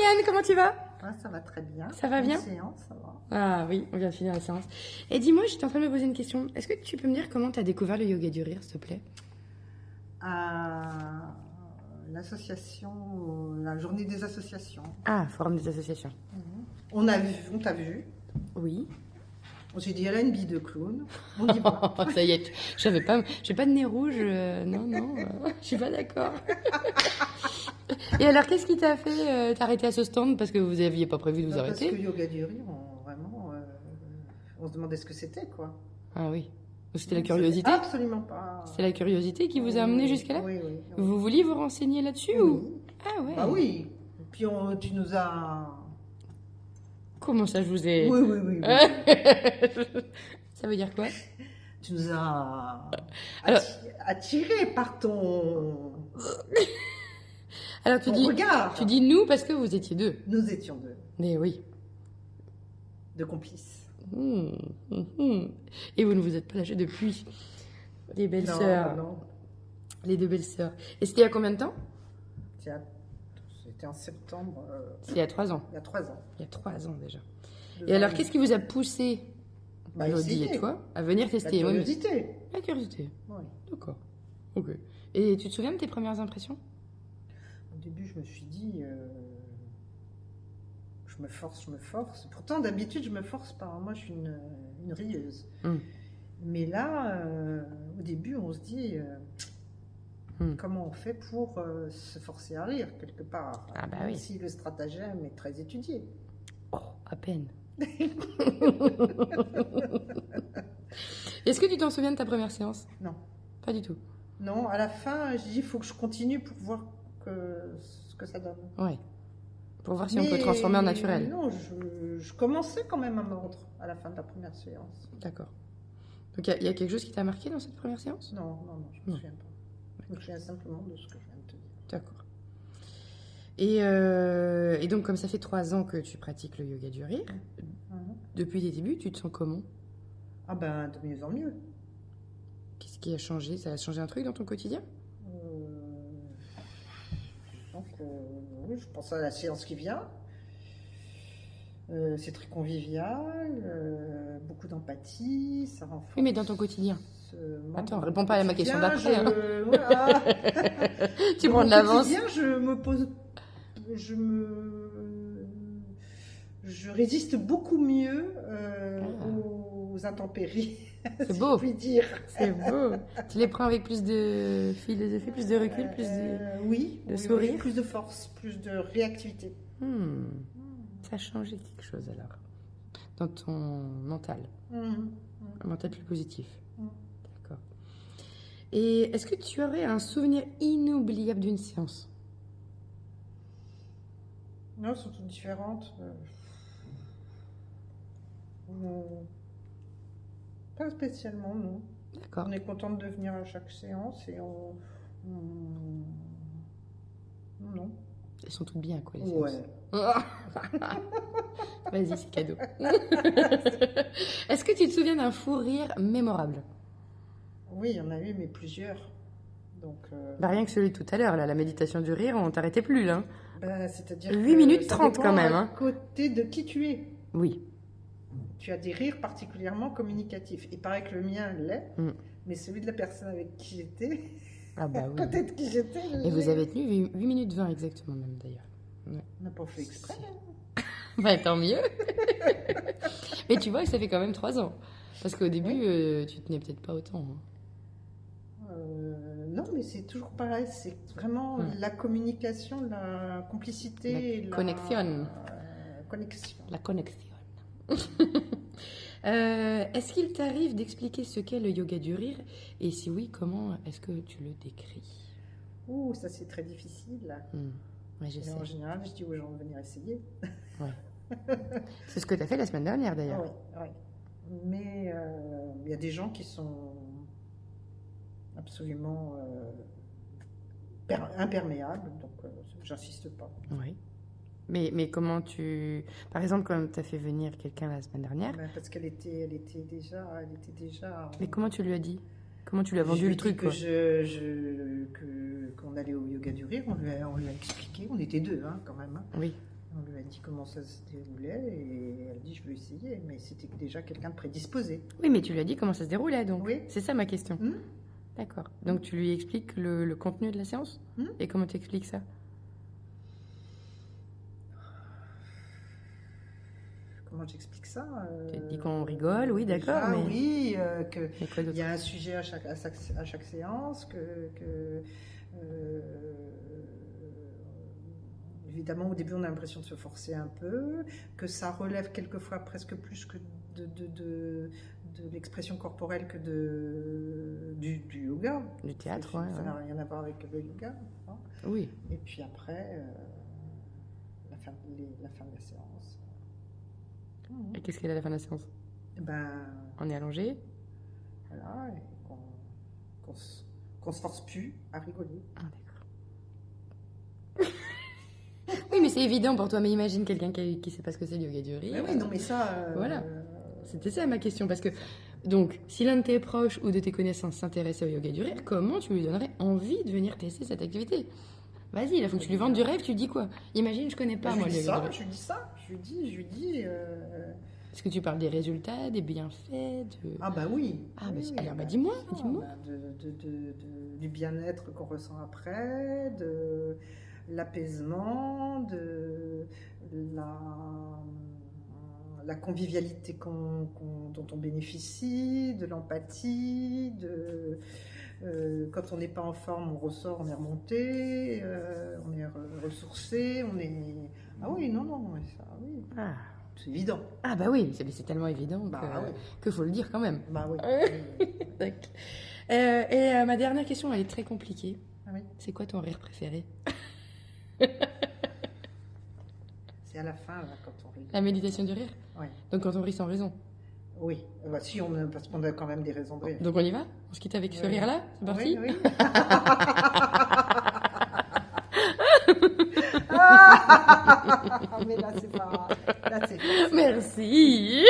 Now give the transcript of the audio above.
Marianne, comment tu vas? Ça va très bien. Ça va bien? Séance, ça va. Ah oui, on vient de finir la séance. Et dis-moi, j'étais en train de me poser une question. Est-ce que tu peux me dire comment tu as découvert le yoga du rire, s'il te plaît? À l'association, la journée des associations. Ah, forum des associations. On t'a vu. Oui. J'ai dit, elle a une bille de clown. On y va. Ça y est, j'ai pas de nez rouge. Non, je suis pas d'accord. Et alors, qu'est-ce qui t'a fait t'arrêter à ce stand? Parce que vous n'aviez pas prévu de vous arrêter. Parce que yoga du rire, on se demandait ce que c'était, quoi. Ah oui. C'était la curiosité? Absolument pas. C'est la curiosité qui vous a amené jusqu'à là? Oui. Vous vouliez vous renseigner là-dessus Oui. ou... Ah ouais. Bah oui. Puis tu nous as... Comment ça, je vous ai... Oui. Ça veut dire quoi? Tu nous as Alors- attirés par ton Alors regard. tu dis nous parce que vous étiez deux. Nous étions Mais oui. deux complices. Et vous ne vous êtes pas lâchés depuis. Les belles sœurs. Non. Les deux belles sœurs. Et c'était il y a combien de temps? C'était en septembre. C'est il y a 3 ans. Il y a 3 ans. Il y a 3 ans déjà. Deux Et ans alors, demi. qu'est-ce qui vous a poussé, Elodie essayer. et toi, à venir La tester? Ouais, mais- curiosité. La curiosité. Oui. D'accord. Ok. Et tu te souviens de tes premières impressions? Au début, je me suis dit, je me force. Pourtant, d'habitude, je me force pas. Moi, je suis une rieuse. Mais là, au début, on se dit, comment on fait pour se forcer à rire quelque part? Ah bah Même oui. si le stratagème est très étudié. Oh, à peine. Est-ce que tu t'en souviens de ta première séance? Non. Pas du tout. Non, à la fin, j'ai dit, il faut que je continue pour voir ce que ça donne. Ouais. Pour voir si on peut transformer en naturel. Non, je commençais quand même à mordre à la fin de la première séance. D'accord. Donc il y a quelque chose qui t'a marqué dans cette première séance? Non, je me souviens pas. Je me souviens simplement de ce que je viens de te dire. D'accord. Et donc, comme ça fait 3 ans que tu pratiques le yoga du rire, depuis tes débuts, tu te sens comment? Ah ben, de mieux en mieux. Qu'est-ce qui a changé? Ça a changé un truc dans ton quotidien? Donc, oui, je pense à la séance qui vient. C'est très convivial, beaucoup d'empathie, ça renforce. Oui, mais dans ton quotidien. Attends, réponds pas à ma question Quotidien, d'après. voilà. Tu Dans prends mon de l'avance. quotidien, je résiste beaucoup mieux aux intempéries, C'est si beau. je puis dire. C'est beau. Tu les prends avec plus de philosophie, plus de recul, plus de... Oui, sourire. oui, plus de force, plus de réactivité. Ça a changé quelque chose alors dans ton mental. Un mental plus positif. D'accord. Et est-ce que tu aurais un souvenir inoubliable d'une séance? Non, elles sont toutes différentes. Pas spécialement, non. D'accord. On est contente de venir à chaque séance et non. Elles sont toutes bien, quoi, les Ouais. séances. Vas-y, c'est cadeau. Est-ce que tu te souviens d'un fou rire mémorable? Oui, il y en a eu, mais plusieurs. Donc, Bah, rien que celui de tout à l'heure, là, la méditation du rire, on t'arrêtait plus, là. c'est-à-dire 8 que minutes ça 30 dépend quand même, à hein. côté de qui tu es. Oui. Tu as des rires particulièrement communicatifs. Il paraît que le mien l'est, mais celui de la personne avec qui j'étais, Ah bah oui. peut-être qui j'étais. Et vous avez tenu 8 minutes 20 exactement, même, d'ailleurs. Ouais. On n'a pas fait exprès. Bah, tant mieux. Mais tu vois que ça fait quand même 3 ans. Parce qu'au début, tu tenais peut-être pas autant. Hein. Non, mais c'est toujours pareil. C'est vraiment la communication, la complicité. Connexion. Connexion. La connexion. Est-ce qu'il t'arrive d'expliquer ce qu'est le yoga du rire? Et si oui, comment est-ce que tu le décris? Ouh, ça c'est très difficile. Ouais, je Et sais. en général, je dis aux gens de venir essayer. Ouais. C'est ce que tu as fait la semaine dernière, d'ailleurs. Oui. Mais il y a des gens qui sont absolument imperméables, donc j'insiste pas. Oui. Mais comment tu... Par exemple, quand tu as fait venir quelqu'un la semaine dernière, Parce qu'elle était déjà. mais comment tu lui as dit? Comment tu lui as vendu Je lui le ai truc, dit quoi? qu'on allait au yoga du rire, on lui a expliqué, on était deux quand même. Oui. On dit comment ça se déroulait et elle dit je veux essayer, mais c'était déjà quelqu'un de prédisposé. Oui, mais tu lui as dit comment ça se déroulait, donc. Oui. C'est ça ma question. D'accord. Donc tu lui expliques le contenu de la séance et comment tu expliques ça? Comment j'explique ça? Tu dis qu'on rigole, oui, d'accord. Ah mais... oui, qu'il y a un sujet à chaque séance, évidemment, au début, on a l'impression de se forcer un peu, que ça relève quelquefois presque plus que de l'expression corporelle que du yoga. Du théâtre, Ça ouais. n'a rien à voir avec le yoga. Hein. Oui. Et puis après, la fin de la séance. Et qu'est-ce qu'il y a à la fin de la séance? On est allongé. Voilà, et qu'on se force plus à rigoler. Ah, d'accord. Oui, mais c'est évident pour toi, mais imagine quelqu'un qui sait pas ce que c'est le yoga du rire. Mais oui, non, mais ça... Voilà. C'était ça ma question, parce que, donc, si l'un de tes proches ou de tes connaissances s'intéressait au yoga du rire, comment tu lui donnerais envie de venir tester cette activité? Vas-y, il faut que tu lui vendes du rêve, tu dis quoi? Imagine, je connais pas, moi, le yoga du rire. Je lui dis... Est-ce que tu parles des résultats, des bienfaits Ah bah oui. Ah bah, oui, alors, dis-moi. Du bien-être qu'on ressent après, de l'apaisement, de la convivialité dont on bénéficie, de l'empathie, quand on n'est pas en forme, on ressort, on est remonté, on est ressourcé, on est... Ah oui, non, mais ça, oui. Ah. C'est évident. Ah bah oui, c'est tellement évident que faut le dire quand même. Bah oui. Et ma dernière question, elle est très compliquée. Ah oui. C'est quoi ton rire préféré? C'est à la fin, là, quand on rit. La méditation du rire? Oui. Donc quand on rit sans raison? Oui. Si, parce qu'on a quand même des raisons de rire. Donc on y va? On se quitte avec ce rire-là? C'est parti? Oui. Mais là, c'est pas... Merci.